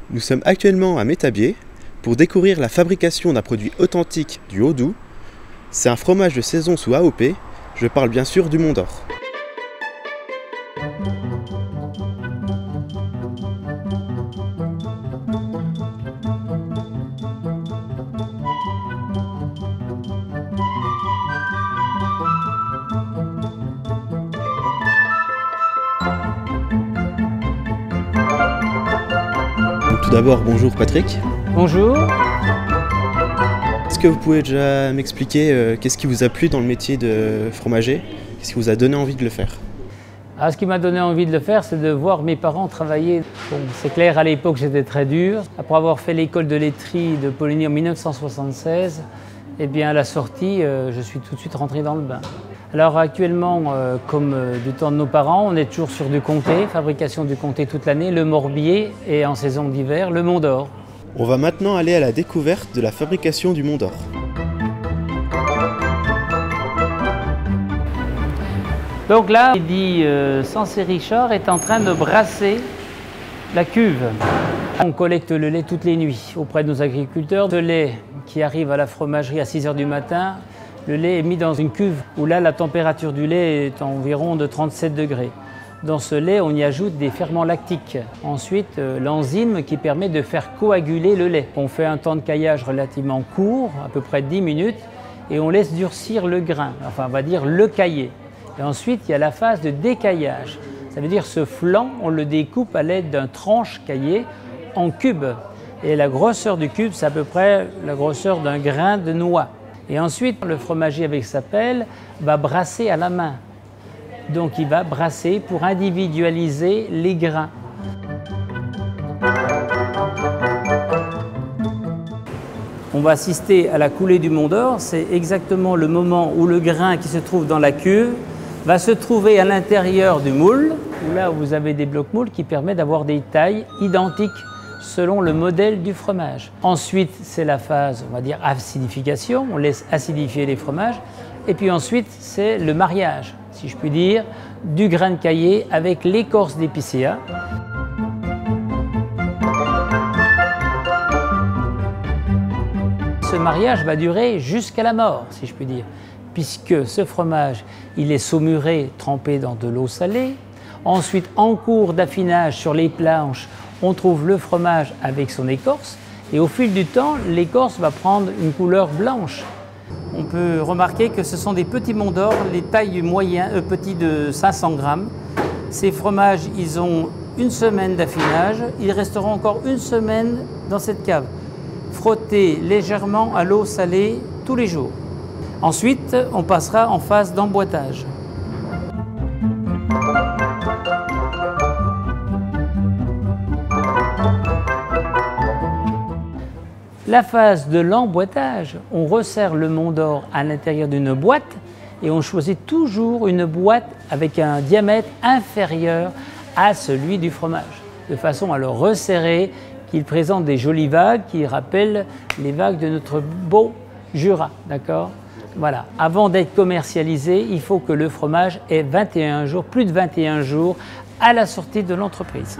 Nous sommes actuellement à Métabier pour découvrir la fabrication d'un produit authentique du Haut-Doubs. C'est un fromage de saison sous AOP, je parle bien sûr du Mont d'Or. Tout d'abord, bonjour Patrick. Bonjour. Est-ce que vous pouvez déjà m'expliquer qu'est-ce qui vous a plu dans le métier de fromager? Qu'est-ce qui vous a donné envie de le faire? Ce qui m'a donné envie de le faire, c'est de voir mes parents travailler. Bon, c'est clair, à l'époque, j'étais très dur. Après avoir fait l'école de laiterie de Poligny en 1976, eh bien, à la sortie, je suis tout de suite rentré dans le bain. Alors actuellement, comme du temps de nos parents, on est toujours sur du comté, fabrication du comté toute l'année, le morbier et en saison d'hiver, le Mont d'Or. On va maintenant aller à la découverte de la fabrication du Mont d'Or. Donc là, il dit Sensé Richard est en train de brasser la cuve. On collecte le lait toutes les nuits auprès de nos agriculteurs. Ce lait qui arrive à la fromagerie à 6 h du matin, le lait est mis dans une cuve où là, la température du lait est environ de 37 degrés. Dans ce lait, on y ajoute des ferments lactiques. Ensuite, l'enzyme qui permet de faire coaguler le lait. On fait un temps de caillage relativement court, à peu près 10 minutes, et on laisse durcir le grain, enfin on va dire le caillé. Et ensuite, il y a la phase de décaillage. Ça veut dire ce flanc, on le découpe à l'aide d'un tranche caillé en cubes. Et la grosseur du cube, c'est à peu près la grosseur d'un grain de noix. Et ensuite, le fromager avec sa pelle va brasser à la main. Donc il va brasser pour individualiser les grains. On va assister à la coulée du Mont d'Or. C'est exactement le moment où le grain qui se trouve dans la cuve va se trouver à l'intérieur du moule, où là vous avez des blocs moules qui permettent d'avoir des tailles identiques selon le modèle du fromage. Ensuite, c'est la phase, on va dire, acidification. On laisse acidifier les fromages. Et puis ensuite, c'est le mariage, si je puis dire, du grain de caillé avec l'écorce d'épicéa. Ce mariage va durer jusqu'à la mort, si je puis dire, puisque ce fromage, il est saumuré, trempé dans de l'eau salée. Ensuite, en cours d'affinage sur les planches, on trouve le fromage avec son écorce. Et au fil du temps, l'écorce va prendre une couleur blanche. On peut remarquer que ce sont des petits Monts d'Or, les tailles moyennes, petits de 500 grammes. Ces fromages, ils ont une semaine d'affinage. Ils resteront encore une semaine dans cette cave, frottés légèrement à l'eau salée tous les jours. Ensuite, on passera en phase d'emboîtage. La phase de l'emboîtage, on resserre le Mont d'Or à l'intérieur d'une boîte et on choisit toujours une boîte avec un diamètre inférieur à celui du fromage, de façon à le resserrer, qu'il présente des jolies vagues qui rappellent les vagues de notre beau Jura, d'accord? Voilà. Avant d'être commercialisé, il faut que le fromage ait 21 jours, plus de 21 jours à la sortie de l'entreprise.